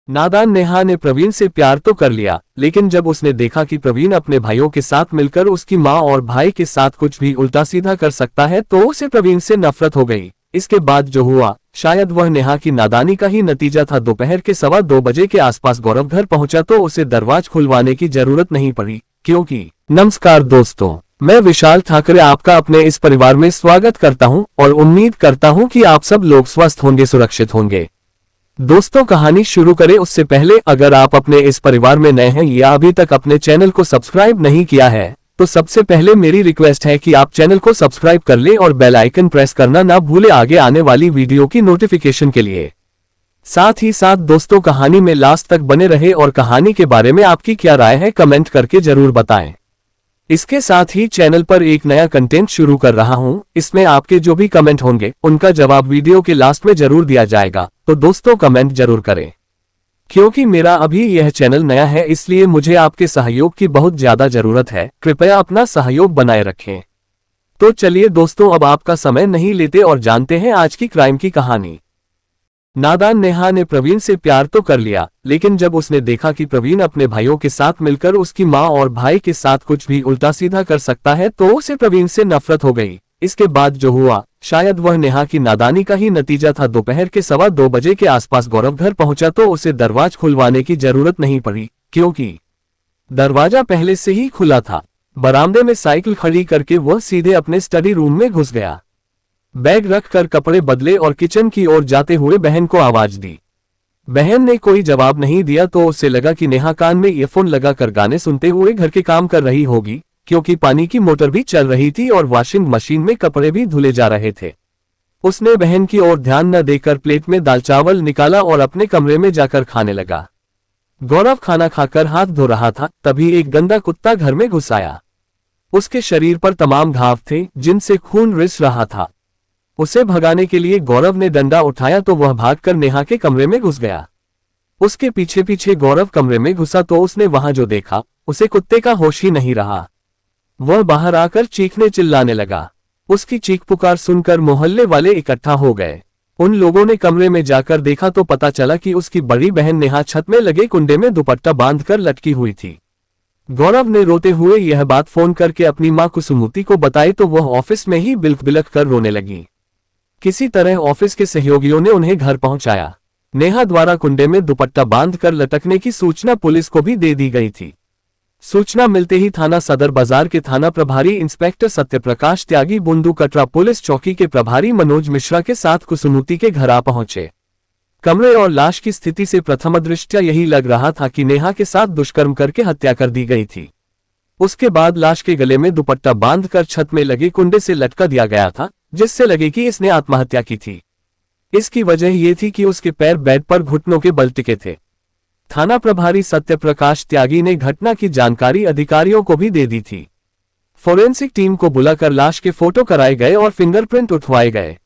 नादान नेहा ने प्रवीण से प्यार तो कर लिया, लेकिन जब उसने देखा कि प्रवीण अपने भाइयों के साथ मिलकर उसकी माँ और भाई के साथ कुछ भी उल्टा सीधा कर सकता है तो उसे प्रवीण से नफरत हो गई। इसके बाद जो हुआ शायद वह नेहा की नादानी का ही नतीजा था। दोपहर के 2:15 के आसपास गौरव घर पहुंचा तो उसे दरवाजा खुलवाने की जरूरत नहीं पड़ी, क्योंकि नमस्कार दोस्तों, मैं विशाल ठाकरे आपका अपने इस परिवार में स्वागत करता हूं और उम्मीद करता हूं कि आप सब लोग स्वस्थ होंगे, सुरक्षित होंगे। दोस्तों, कहानी शुरू करें उससे पहले अगर आप अपने इस परिवार में नए हैं या अभी तक अपने चैनल को सब्सक्राइब नहीं किया है तो सबसे पहले मेरी रिक्वेस्ट है कि आप चैनल को सब्सक्राइब कर लें और बेल आइकन प्रेस करना ना भूलें आगे आने वाली वीडियो की नोटिफिकेशन के लिए। साथ ही साथ दोस्तों, कहानी में लास्ट तक बने रहे और कहानी के बारे में आपकी क्या राय है कमेंट करके जरूर बताएं। इसके साथ ही चैनल पर एक नया कंटेंट शुरू कर रहा हूं, इसमें आपके जो भी कमेंट होंगे उनका जवाब वीडियो के लास्ट में जरूर दिया जाएगा, तो दोस्तों कमेंट जरूर करें। क्योंकि मेरा अभी यह चैनल नया है इसलिए मुझे आपके सहयोग की बहुत ज्यादा जरूरत है, कृपया अपना सहयोग बनाए रखें। तो चलिए दोस्तों, अब आपका समय नहीं लेते और जानते हैं आज की क्राइम की कहानी। नादान नेहा ने प्रवीण से प्यार तो कर लिया, लेकिन जब उसने देखा कि प्रवीण अपने भाइयों के साथ मिलकर उसकी माँ और भाई के साथ कुछ भी उल्टा सीधा कर सकता है तो उसे प्रवीण से नफरत हो गई। इसके बाद जो हुआ शायद वह नेहा की नादानी का ही नतीजा था। दोपहर के 2:15 के आसपास गौरव घर पहुंचा तो उसे दरवाजा खुलवाने की जरूरत नहीं पड़ी, क्योंकि दरवाजा पहले से ही खुला था। बरामदे में साइकिल खड़ी करके वह सीधे अपने स्टडी रूम में घुस गया। बैग रखकर कपड़े बदले और किचन की ओर जाते हुए बहन को आवाज दी। बहन ने कोई जवाब नहीं दिया तो उसे लगा कि नेहा कान में ईयरफोन लगाकर गाने सुनते हुए घर के काम कर रही होगी, क्योंकि पानी की मोटर भी चल रही थी और वॉशिंग मशीन में कपड़े भी धुले जा रहे थे। उसने बहन की ओर ध्यान न देकर प्लेट में दाल चावल निकाला और अपने कमरे में जाकर खाने लगा। गौरव खाना खाकर हाथ धो रहा था, तभी एक गंदा कुत्ता घर में घुस आया। उसके शरीर पर तमाम घाव थे जिनसे खून रिस रहा था। उसे भगाने के लिए गौरव ने डंडा उठाया तो वह भागकर नेहा के कमरे में घुस गया। उसके पीछे पीछे गौरव कमरे में घुसा तो उसने वहां जो देखा उसे कुत्ते का होश ही नहीं रहा। वह बाहर आकर चीखने चिल्लाने लगा। उसकी चीख पुकार सुनकर मोहल्ले वाले इकट्ठा हो गए। उन लोगों ने कमरे में जाकर देखा तो पता चला कि उसकी बड़ी बहन नेहा छत में लगे कुंडे में दुपट्टा बांधकर लटकी हुई थी। गौरव ने रोते हुए यह बात फोन करके अपनी मां कुसुमती को बताई तो वह ऑफिस में ही बिलख बिलख कर रोने लगी। किसी तरह ऑफिस के सहयोगियों ने उन्हें घर पहुंचाया। नेहा द्वारा कुंडे में दुपट्टा बांधकर लटकने की सूचना पुलिस को भी दे दी गई थी। सूचना मिलते ही थाना सदर बाजार के थाना प्रभारी इंस्पेक्टर सत्यप्रकाश त्यागी बुंदू कटरा पुलिस चौकी के प्रभारी मनोज मिश्रा के साथ कुसुमती के घर आ पहुंचे। कमरे और लाश की स्थिति से प्रथम दृष्टया यही लग रहा था कि नेहा के साथ दुष्कर्म करके हत्या कर दी गई थी। उसके बाद लाश के गले में दुपट्टा बांधकर छत में लगे कुंडे से लटका दिया गया था, जिससे लगे कि इसने आत्महत्या की थी। इसकी वजह यह थी कि उसके पैर बेड पर घुटनों के बल टिके थे। थाना प्रभारी सत्यप्रकाश त्यागी ने घटना की जानकारी अधिकारियों को भी दे दी थी। फोरेंसिक टीम को बुलाकर लाश के फोटो कराए गए और फिंगरप्रिंट उठवाए गए।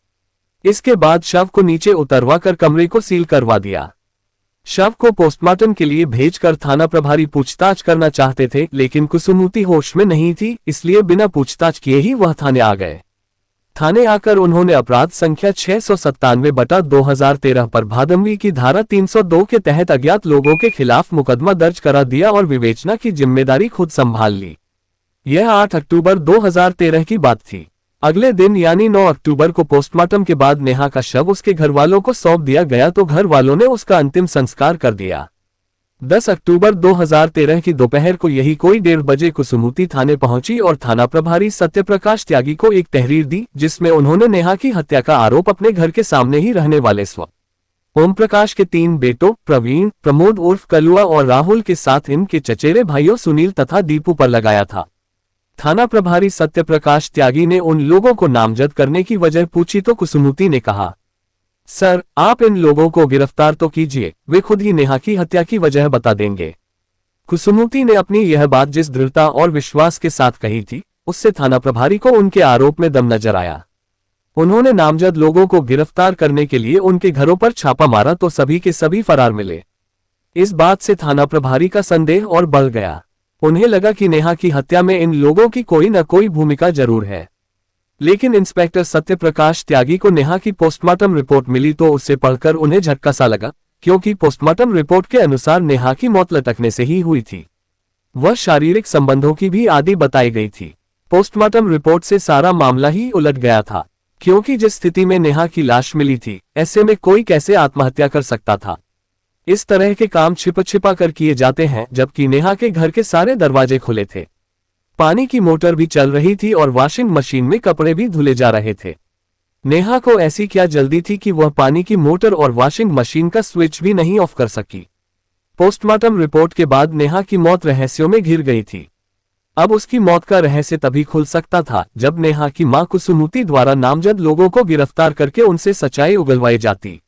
इसके बाद शव को नीचे उतरवाकर कमरे को सील करवा दिया। शव को पोस्टमार्टम के लिए भेजकर थाना प्रभारी पूछताछ करना चाहते थे, लेकिन कुसुमती होश में नहीं थी, इसलिए बिना पूछताछ किए ही वह थाने आ गए। थाने आकर उन्होंने अपराध संख्या 697/2013 पर भादमवी की धारा 302 के तहत अज्ञात लोगों के खिलाफ मुकदमा दर्ज करा दिया और विवेचना की जिम्मेदारी खुद संभाल ली। यह 8 अक्टूबर 2013 की बात थी। अगले दिन यानी 9 अक्टूबर को पोस्टमार्टम के बाद नेहा का शव उसके घर वालों को सौंप दिया गया तो घर वालों ने उसका अंतिम संस्कार कर दिया। 10 अक्टूबर 2013 की दोपहर को यही कोई 1:30 बजे कुसुमती थाने पहुंची और थाना प्रभारी सत्यप्रकाश त्यागी को एक तहरीर दी, जिसमें उन्होंने नेहा की हत्या का आरोप अपने घर के सामने ही रहने वाले ओम प्रकाश के 3 बेटों प्रवीण, प्रमोद उर्फ कलुआ और राहुल के साथ इनके चचेरे भाइयों सुनील तथा दीपू पर लगाया था। थाना प्रभारी सत्यप्रकाश त्यागी ने उन लोगों को नामजद करने की वजह पूछी तो कुसुमती ने कहा, सर आप इन लोगों को गिरफ्तार तो कीजिए, वे खुद ही नेहा की हत्या की वजह बता देंगे। कुसुमती ने अपनी यह बात जिस दृढ़ता और विश्वास के साथ कही थी, उससे थाना प्रभारी को उनके आरोप में दम नजर आया। उन्होंने नामजद लोगों को गिरफ्तार करने के लिए उनके घरों पर छापा मारा तो सभी के सभी फरार मिले। इस बात से थाना प्रभारी का संदेह और बढ़ गया। उन्हें लगा कि नेहा की हत्या में इन लोगों की कोई न कोई भूमिका जरूर है। लेकिन इंस्पेक्टर सत्यप्रकाश त्यागी को नेहा की पोस्टमार्टम रिपोर्ट मिली तो उसे पढ़कर उन्हें झटका सा लगा, क्योंकि पोस्टमार्टम रिपोर्ट के अनुसार नेहा की मौत लटकने से ही हुई थी। वह शारीरिक संबंधों की भी आदी बताई गई थी। पोस्टमार्टम रिपोर्ट से सारा मामला ही उलट गया था, क्योंकि जिस स्थिति में नेहा की लाश मिली थी, ऐसे में कोई कैसे आत्महत्या कर सकता था। इस तरह के काम छिपा कर किए जाते हैं, जबकि नेहा के घर के सारे दरवाजे खुले थे। पानी की मोटर भी चल रही थी और वॉशिंग मशीन में कपड़े भी धुले जा रहे थे। नेहा को ऐसी क्या जल्दी थी कि वह पानी की मोटर और वॉशिंग मशीन का स्विच भी नहीं ऑफ कर सकी। पोस्टमार्टम रिपोर्ट के बाद नेहा की मौत रहस्यों में घिर गई थी। अब उसकी मौत का रहस्य तभी खुल सकता था जब नेहा की मां कुसुमूती द्वारा नामजद लोगों को गिरफ्तार करके उनसे सच्चाई उगलवाई जाती।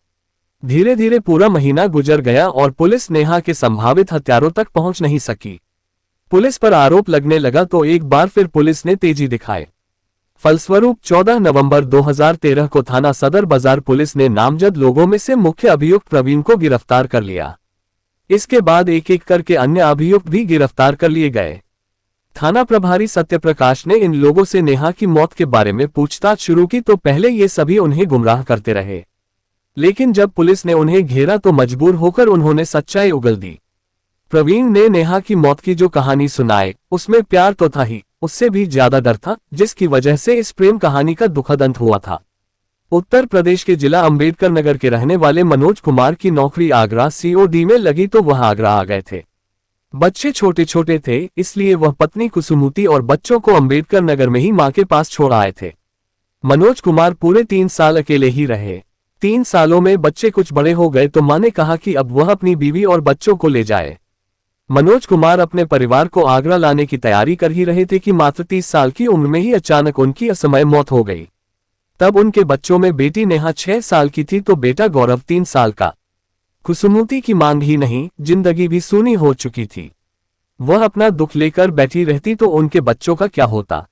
धीरे धीरे पूरा महीना गुजर गया और पुलिस नेहा के संभावित हत्यारों तक पहुंच नहीं सकी। पुलिस पर आरोप लगने लगा तो एक बार फिर पुलिस ने तेजी दिखाई। फलस्वरूप 14 नवंबर 2013 को थाना सदर बाजार पुलिस ने नामजद लोगों में से मुख्य अभियुक्त प्रवीण को गिरफ्तार कर लिया। इसके बाद एक एक करके अन्य अभियुक्त भी गिरफ्तार कर लिए गए। थाना प्रभारी सत्यप्रकाश ने इन लोगों से नेहा की मौत के बारे में पूछताछ शुरू की तो पहले ये सभी उन्हें गुमराह करते रहे, लेकिन जब पुलिस ने उन्हें घेरा तो मजबूर होकर उन्होंने सच्चाई उगल दी। प्रवीण ने नेहा की मौत की जो कहानी सुनाई, उसमें प्यार तो था ही, उससे भी ज्यादा डर था, जिसकी वजह से इस प्रेम कहानी का दुखद अंत हुआ था। उत्तर प्रदेश के जिला अंबेडकर नगर के रहने वाले मनोज कुमार की नौकरी आगरा सीओडी में लगी तो वह आगरा आ गए थे। बच्चे छोटे छोटे थे, इसलिए वह पत्नी कुसुमूती और बच्चों को अंबेडकर नगर में ही मां के पास छोड़ आए थे। मनोज कुमार पूरे 3 साल अकेले ही रहे। 3 सालों में बच्चे कुछ बड़े हो गए तो मां ने कहा कि अब वह अपनी बीवी और बच्चों को ले जाए। मनोज कुमार अपने परिवार को आगरा लाने की तैयारी कर ही रहे थे कि मात्र 30 साल की उम्र में ही अचानक उनकी असमय मौत हो गई। तब उनके बच्चों में बेटी नेहा 6 साल की थी तो बेटा गौरव 3 साल का। कुसुमूती की मांग ही नहीं, जिंदगी भी सूनी हो चुकी थी। वह अपना दुख लेकर बैठी रहती तो उनके बच्चों का क्या होता।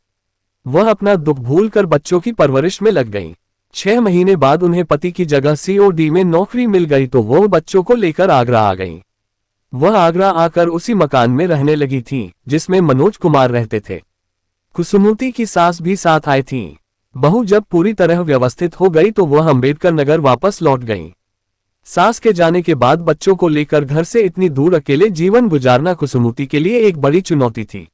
वह अपना दुख भूलकर बच्चों की परवरिश में लग गईं। 6 महीने बाद उन्हें पति की जगह सीओडी में नौकरी मिल गई तो वो बच्चों को लेकर आगरा आ गईं। वह आगरा आकर उसी मकान में रहने लगी थी जिसमें मनोज कुमार रहते थे। कुसुमूती की सास भी साथ आई थी। बहू जब पूरी तरह व्यवस्थित हो गई तो वह अंबेडकर नगर वापस लौट गईं। सास के जाने के बाद बच्चों को लेकर घर से इतनी दूर अकेले जीवन गुजारना कुसुमूती के लिए एक बड़ी चुनौती थी,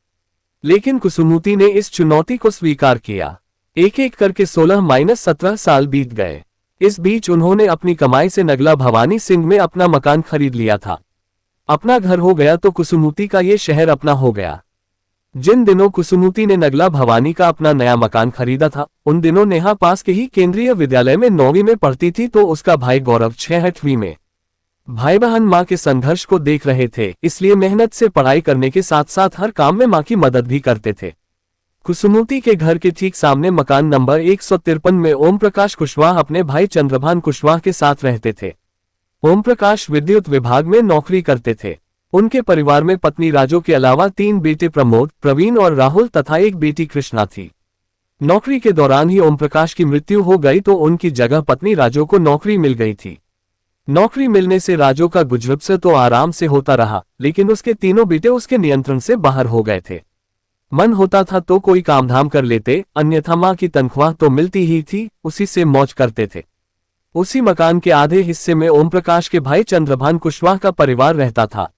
लेकिन कुसुमूती ने इस चुनौती को स्वीकार किया। एक एक करके 16-17 साल बीत गए। इस बीच उन्होंने अपनी कमाई से नगला भवानी सिंह में अपना मकान खरीद लिया था। अपना घर हो गया तो कुसुमूती का ये शहर अपना हो गया। जिन दिनों कुसुमूती ने नगला भवानी का अपना नया मकान खरीदा था, उन दिनों नेहा पास के ही केंद्रीय विद्यालय में 9वीं में पढ़ती थी तो उसका भाई गौरव 6वीं में। भाई बहन मां के संघर्ष को देख रहे थे, इसलिए मेहनत से पढ़ाई करने के साथ साथ हर काम में मां की मदद भी करते थे। कुसुमूती के घर के ठीक सामने मकान नंबर 153 में ओम प्रकाश कुशवाहा अपने भाई चंद्रभान कुशवाहा के साथ रहते थे। ओम प्रकाश विद्युत विभाग में नौकरी करते थे। उनके परिवार में पत्नी राजो के अलावा 3 बेटे प्रमोद, प्रवीण और राहुल तथा एक बेटी कृष्णा थी। नौकरी के दौरान ही ओम प्रकाश की मृत्यु हो गई तो उनकी जगह पत्नी राजो को नौकरी मिल गई थी। नौकरी मिलने से राजो का गुजर तो आराम से होता रहा, लेकिन उसके तीनों बेटे उसके नियंत्रण से बाहर हो गए थे। मन होता था तो कोई कामधाम कर लेते, अन्यथा मां की तनख्वाह तो मिलती ही थी, उसी से मौज करते थे। उसी मकान के आधे हिस्से में ओम प्रकाश के भाई चंद्रभान कुशवाहा का परिवार रहता था।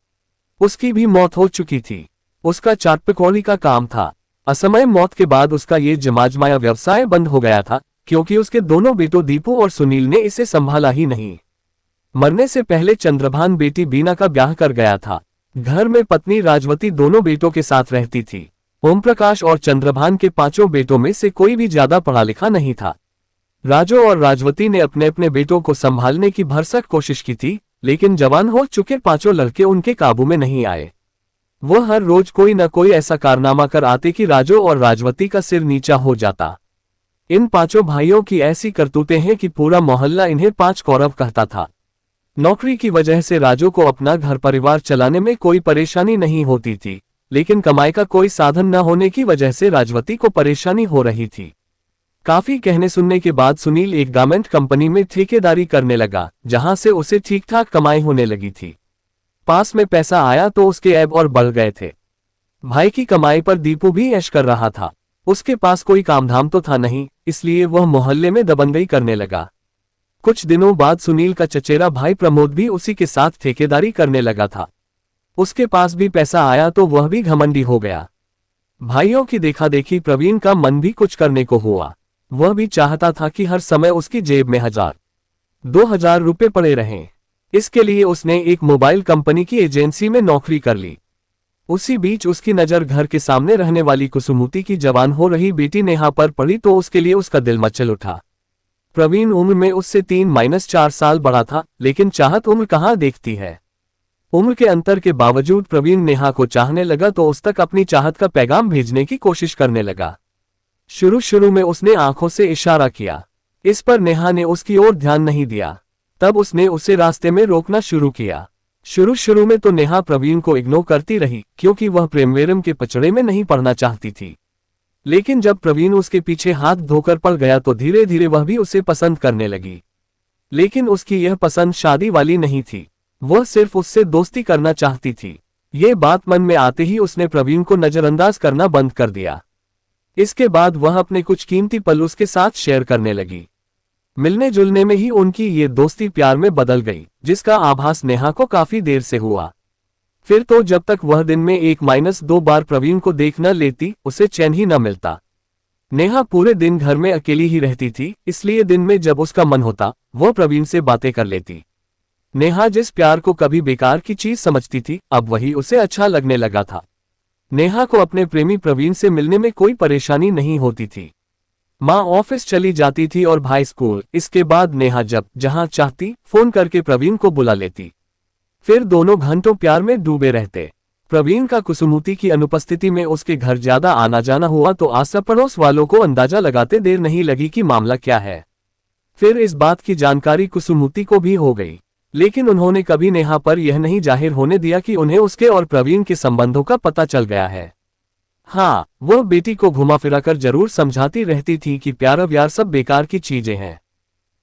उसकी भी मौत हो चुकी थी। उसका चाट पकौड़ी का काम था। असमय मौत के बाद उसका ये जमाजमाया व्यवसाय बंद हो गया था, क्योंकि उसके दोनों बेटों दीपू और सुनील ने इसे संभाला ही नहीं। मरने से पहले चंद्रभान बेटी बीना का ब्याह कर गया था। घर में पत्नी राजवती दोनों बेटों के साथ रहती थी। ओम प्रकाश और चंद्रभान के 5 बेटों में से कोई भी ज्यादा पढ़ा लिखा नहीं था। राजो और राजवती ने अपने अपने बेटों को संभालने की भरसक कोशिश की थी, लेकिन जवान हो चुके 5 लड़के उनके काबू में नहीं आए। वो हर रोज कोई न कोई ऐसा कारनामा कर आते कि राजो और राजवती का सिर नीचा हो जाता। इन 5 भाइयों की ऐसी करतूतें हैं कि पूरा मोहल्ला इन्हें 5 कौरव कहता था। नौकरी की वजह से राजो को अपना घर परिवार चलाने में कोई परेशानी नहीं होती थी, लेकिन कमाई का कोई साधन न होने की वजह से राजवती को परेशानी हो रही थी। काफी कहने सुनने के बाद सुनील एक गारमेंट कंपनी में ठेकेदारी करने लगा, जहां से उसे ठीक ठाक कमाई होने लगी थी। पास में पैसा आया तो उसके ऐब और बढ़ गए थे। भाई की कमाई पर दीपू भी ऐश कर रहा था। उसके पास कोई कामधाम तो था नहीं, इसलिए वह मोहल्ले में दबंगई करने लगा। कुछ दिनों बाद सुनील का चचेरा भाई प्रमोद भी उसी के साथ ठेकेदारी करने लगा था। उसके पास भी पैसा आया तो वह भी घमंडी हो गया। भाइयों की देखा देखी प्रवीण का मन भी कुछ करने को हुआ। वह भी चाहता था कि हर समय उसकी जेब में 1000-2000 रुपए पड़े रहें। इसके लिए उसने एक मोबाइल कंपनी की एजेंसी में नौकरी कर ली। उसी बीच उसकी नजर घर के सामने रहने वाली कुसुमूती की जवान हो रही बेटी नेहा पर पड़ी तो उसके लिए उसका दिल मचल उठा। प्रवीण उम्र में उससे 3-4 साल बड़ा था, लेकिन चाहत उम्र कहाँ देखती है। उम्र के अंतर के बावजूद प्रवीण नेहा को चाहने लगा तो उस तक अपनी चाहत का पैगाम भेजने की कोशिश करने लगा। शुरू में उसने आंखों से इशारा किया, इस पर नेहा ने उसकी ओर ध्यान नहीं दिया। तब उसने उसे रास्ते में रोकना शुरू किया। शुरू में तो नेहा प्रवीण को इग्नोर करती रही, क्योंकि वह प्रेमवेरम के पचड़े में नहीं पड़ना चाहती थी। लेकिन जब प्रवीण उसके पीछे हाथ धोकर पड़ गया तो धीरे धीरे वह भी उसे पसंद करने लगी। लेकिन उसकी यह पसंद शादी वाली नहीं थी, वह सिर्फ उससे दोस्ती करना चाहती थी। ये बात मन में आते ही उसने प्रवीण को नजरअंदाज करना बंद कर दिया। इसके बाद वह अपने कुछ कीमती पल उसके साथ शेयर करने लगी। मिलने जुलने में ही उनकी ये दोस्ती प्यार में बदल गई, जिसका आभास नेहा को काफी देर से हुआ। फिर तो जब तक वह दिन में 1-2 बार प्रवीण को देख न लेती, उसे चैन ही न मिलता। नेहा पूरे दिन घर में अकेली ही रहती थी, इसलिए दिन में जब उसका मन होता वह प्रवीण से बातें कर लेती। नेहा जिस प्यार को कभी बेकार की चीज समझती थी, अब वही उसे अच्छा लगने लगा था। नेहा को अपने प्रेमी प्रवीण से मिलने में कोई परेशानी नहीं होती थी। माँ ऑफिस चली जाती थी और भाई स्कूल। इसके बाद नेहा जब जहां चाहती फोन करके प्रवीण को बुला लेती। फिर दोनों घंटों प्यार में डूबे रहते। प्रवीण का कुसुमूती की अनुपस्थिति में उसके घर ज्यादा आना जाना हुआ तो आस पड़ोस वालों को अंदाजा लगाते देर नहीं लगी कि मामला क्या है। फिर इस बात की जानकारी कुसुमूती को भी हो गई, लेकिन उन्होंने कभी नेहा पर यह नहीं जाहिर होने दिया कि उन्हें उसके और प्रवीण के संबंधों का पता चल गया है। हाँ, वह बेटी को घुमा फिरा कर जरूर समझाती रहती थी कि प्यार व्यार सब बेकार की चीजें हैं,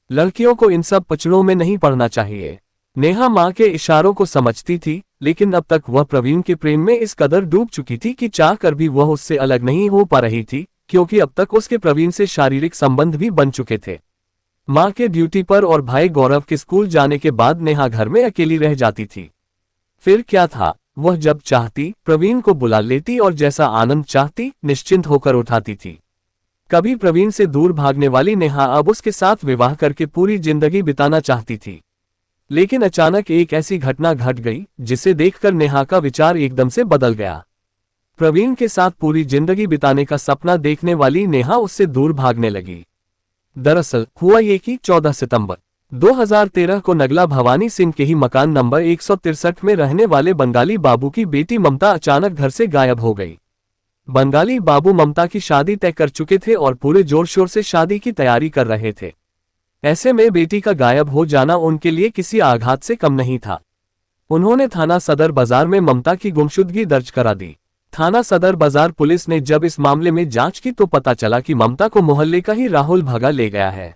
लड़कियों को इन सब पचड़ों में नहीं पड़ना चाहिए। नेहा माँ के इशारों को समझती थी, लेकिन अब तक वह प्रवीण के प्रेम में इस कदर डूब चुकी थी कि चाह कर भी वह उससे अलग नहीं हो पा रही थी, क्योंकि अब तक उसके प्रवीण से शारीरिक संबंध भी बन चुके थे। माँ के ड्यूटी पर और भाई गौरव के स्कूल जाने के बाद नेहा घर में अकेली रह जाती थी। फिर क्या था, वह जब चाहती प्रवीण को बुला लेती और जैसा आनंद चाहती निश्चिंत होकर उठाती थी। कभी प्रवीण से दूर भागने वाली नेहा अब उसके साथ विवाह करके पूरी जिंदगी बिताना चाहती थी। लेकिन अचानक एक ऐसी घटना घट गई जिसे देखकर नेहा का विचार एकदम से बदल गया। प्रवीण के साथ पूरी जिंदगी बिताने का सपना देखने वाली नेहा उससे दूर भागने लगी। दरअसल हुआ ये कि 14 सितंबर 2013 को नगला भवानी सिंह के ही मकान नंबर 163 में रहने वाले बंगाली बाबू की बेटी ममता अचानक घर से गायब हो गई। बंगाली बाबू ममता की शादी तय कर चुके थे और पूरे जोर शोर से शादी की तैयारी कर रहे थे। ऐसे में बेटी का गायब हो जाना उनके लिए किसी आघात से कम नहीं था। उन्होंने थाना सदर बाजार में ममता की गुमशुदगी दर्ज करा दी। थाना सदर बाजार पुलिस ने जब इस मामले में जांच की तो पता चला कि ममता को मोहल्ले का ही राहुल भगा ले गया है।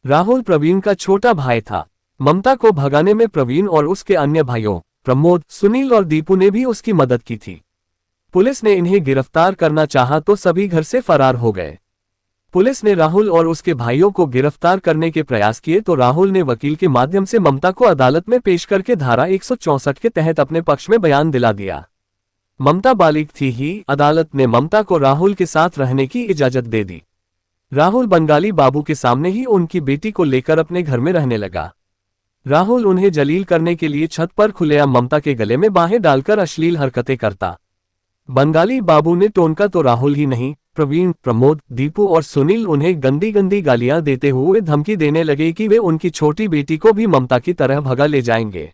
राहुल प्रवीण का छोटा भाई था। ममता को भगाने में प्रवीण और उसके अन्य भाइयों प्रमोद, सुनील और दीपू ने भी उसकी मदद की थी। पुलिस ने इन्हें गिरफ्तार करना चाहा तो सभी घर से फरार हो गए। पुलिस ने राहुल और उसके भाइयों को गिरफ्तार करने के प्रयास किए तो राहुल ने वकील के माध्यम से ममता को अदालत में पेश करके धारा 164 के तहत अपने पक्ष में बयान दिला दिया। ममता बालिग थी ही, अदालत ने ममता को राहुल के साथ रहने की इजाजत दे दी। राहुल बंगाली बाबू के सामने ही उनकी बेटी को लेकर अपने घर में रहने लगा। राहुल उन्हें जलील करने के लिए छत पर खुलेआम ममता के गले में बाहें डालकर अश्लील हरकतें करता। बंगाली बाबू ने टोनका तो राहुल ही नहीं, प्रवीण, प्रमोद, दीपू और सुनील उन्हें गंदी गंदी गालियां देते हुए धमकी देने लगे कि वे उनकी छोटी बेटी को भी ममता की तरह भगा ले जाएंगे।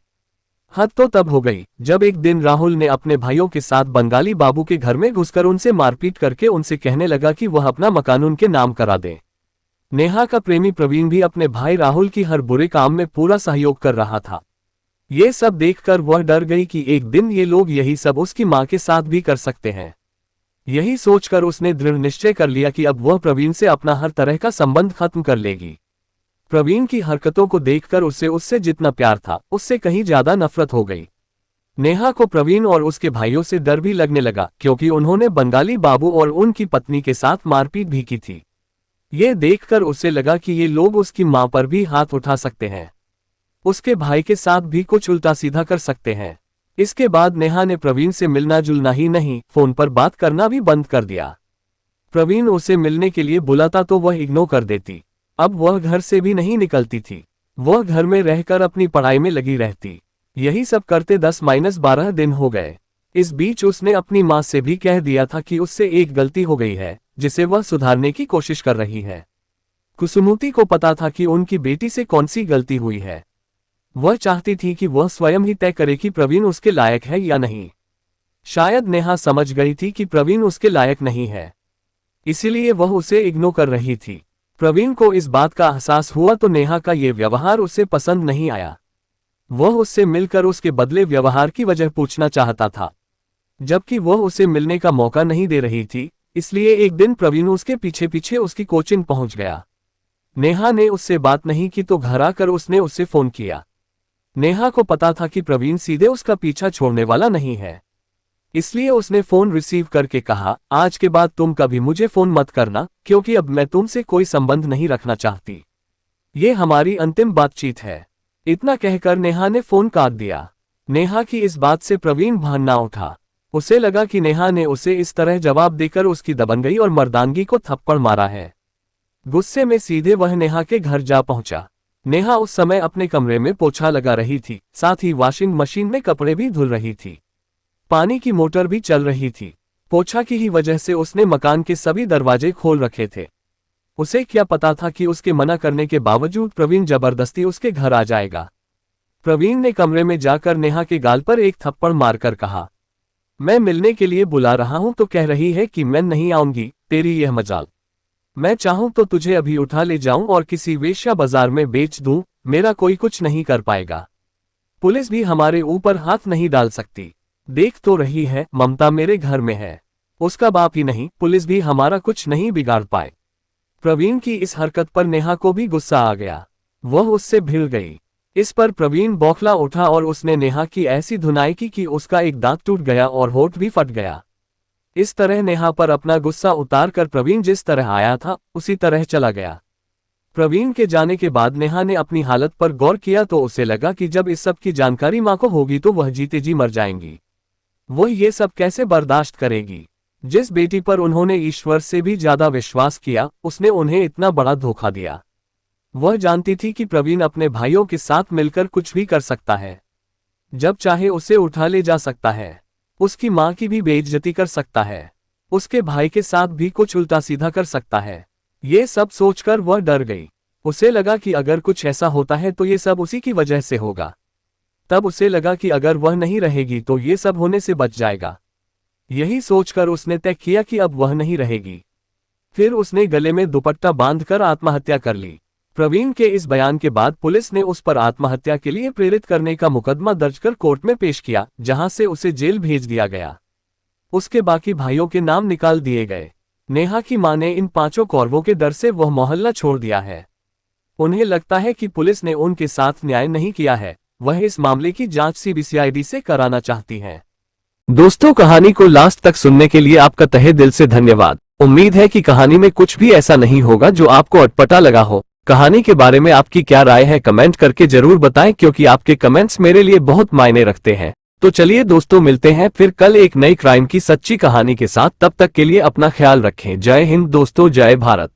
हद तो तब हो गई जब एक दिन राहुल ने अपने भाइयों के साथ बंगाली बाबू के घर में घुसकर उनसे मारपीट करके उनसे कहने लगा कि वह अपना मकान उनके नाम करा दे। नेहा का प्रेमी प्रवीण भी अपने भाई राहुल की हर बुरे काम में पूरा सहयोग कर रहा था। ये सब देखकर वह डर गई कि एक दिन ये लोग यही सब उसकी मां के साथ भी कर सकते हैं। यही सोचकर उसने दृढ़ निश्चय कर लिया कि अब वह प्रवीण से अपना हर तरह का संबंध खत्म कर लेगी। प्रवीण की हरकतों को देखकर उससे जितना प्यार था उससे कहीं ज्यादा नफरत हो गई। नेहा को प्रवीण और उसके भाइयों से डर भी लगने लगा, क्योंकि उन्होंने बंगाली बाबू और उनकी पत्नी के साथ मारपीट भी की थी। ये देखकर उसे लगा कि ये लोग उसकी मां पर भी हाथ उठा सकते हैं, उसके भाई के साथ भी कुछ उल्टा सीधा कर सकते हैं। इसके बाद नेहा ने प्रवीण से मिलना जुलना ही नहीं, फोन पर बात करना भी बंद कर दिया। प्रवीण उसे मिलने के लिए बुलाता तो वह इग्नोर कर देती। अब वह घर से भी नहीं निकलती थी, वह घर में रहकर अपनी पढ़ाई में लगी रहती। यही सब करते 10-12 दिन हो गए। इस बीच उसने अपनी मां से भी कह दिया था कि उससे एक गलती हो गई है, जिसे वह सुधारने की कोशिश कर रही है। कुसुमती को पता था कि उनकी बेटी से कौन सी गलती हुई है। वह चाहती थी कि वह स्वयं ही तय करे कि प्रवीण उसके लायक है या नहीं। शायद नेहा समझ गई थी कि प्रवीण उसके लायक नहीं है, इसीलिए वह उसे इग्नोर कर रही थी। प्रवीण को इस बात का एहसास हुआ तो नेहा का ये व्यवहार उसे पसंद नहीं आया। वह उससे मिलकर उसके बदले व्यवहार की वजह पूछना चाहता था, जबकि वह उसे मिलने का मौका नहीं दे रही थी। इसलिए एक दिन प्रवीण उसके पीछे पीछे उसकी कोचिंग पहुंच गया। नेहा ने उससे बात नहीं की तो घर आकर उसने उससे फोन किया। नेहा को पता था कि प्रवीण सीधे उसका पीछा छोड़ने वाला नहीं है, इसलिए उसने फोन रिसीव करके कहा, आज के बाद तुम कभी मुझे फोन मत करना, क्योंकि अब मैं तुमसे कोई संबंध नहीं रखना चाहती। ये हमारी अंतिम बातचीत है। इतना कहकर नेहा ने फोन काट दिया। नेहा की इस बात से प्रवीण भान उठा। उसे लगा कि नेहा ने उसे इस तरह जवाब देकर उसकी दबंगई और मर्दानगी को थप्पड़ मारा है। गुस्से में सीधे वह नेहा के घर जा पहुंचा। नेहा उस समय अपने कमरे में पोछा लगा रही थी, साथ ही वॉशिंग मशीन में कपड़े भी धुल रही थी। पानी की मोटर भी चल रही थी। पोछा की ही वजह से उसने मकान के सभी दरवाजे खोल रखे थे। उसे क्या पता था कि उसके मना करने के बावजूद प्रवीण जबरदस्ती उसके घर आ जाएगा। प्रवीण ने कमरे में जाकर नेहा के गाल पर एक थप्पड़ मारकर कहा, मैं मिलने के लिए बुला रहा हूं तो कह रही है कि मैं नहीं आऊंगी, तेरी यह मजाल। मैं चाहूं तो तुझे अभी उठा ले जाऊं और किसी वेश्या बाजार में बेच दूं, मेरा कोई कुछ नहीं कर पाएगा। पुलिस भी हमारे ऊपर हाथ नहीं डाल सकती। देख तो रही है, ममता मेरे घर में है, उसका बाप ही नहीं, पुलिस भी हमारा कुछ नहीं बिगाड़ पाए। प्रवीण की इस हरकत पर नेहा को भी गुस्सा आ गया। वह उससे भिड़ गई। इस पर प्रवीण बौखला उठा और उसने नेहा की ऐसी धुनाई की कि उसका एक दांत टूट गया और होठ भी फट गया। इस तरह नेहा पर अपना गुस्सा उतार कर प्रवीण जिस तरह आया था उसी तरह चला गया। प्रवीण के जाने के बाद नेहा ने अपनी हालत पर गौर किया तो उसे लगा कि जब इस सब की जानकारी मां को होगी तो वह जीते जी मर जाएंगी। वह ये सब कैसे बर्दाश्त करेगी। जिस बेटी पर उन्होंने ईश्वर से भी ज्यादा विश्वास किया, उसने उन्हें इतना बड़ा धोखा दिया। वह जानती थी कि प्रवीण अपने भाइयों के साथ मिलकर कुछ भी कर सकता है, जब चाहे उसे उठा ले जा सकता है, उसकी मां की भी बेइज्जती कर सकता है, उसके भाई के साथ भी कुछ उल्टा सीधा कर सकता है। ये सब सोचकर वह डर गई। उसे लगा कि अगर कुछ ऐसा होता है तो ये सब उसी की वजह से होगा। तब उसे लगा कि अगर वह नहीं रहेगी तो ये सब होने से बच जाएगा। यही सोचकर उसने तय किया कि अब वह नहीं रहेगी। फिर उसने गले में दुपट्टा बांधकर आत्महत्या कर ली। प्रवीण के इस बयान के बाद पुलिस ने उस पर आत्महत्या के लिए प्रेरित करने का मुकदमा दर्ज कर कोर्ट में पेश किया, जहां से उसे जेल भेज दिया गया। उसके बाकी भाइयों के नाम निकाल दिए गए। नेहा की मां ने इन 5 कौरवों के डर से वह मोहल्ला छोड़ दिया है। उन्हें लगता है कि पुलिस ने उनके साथ न्याय नहीं किया है। वह इस मामले की जांच सीबीसीआईडी से कराना चाहती हैं। दोस्तों, कहानी को लास्ट तक सुनने के लिए आपका तहे दिल से धन्यवाद। उम्मीद है कि कहानी में कुछ भी ऐसा नहीं होगा जो आपको अटपटा लगा हो। कहानी के बारे में आपकी क्या राय है कमेंट करके जरूर बताएं, क्योंकि आपके कमेंट्स मेरे लिए बहुत मायने रखते हैं। तो चलिए दोस्तों, मिलते हैं फिर कल एक नई क्राइम की सच्ची कहानी के साथ। तब तक के लिए अपना ख्याल रखें। जय हिंद दोस्तों, जय भारत।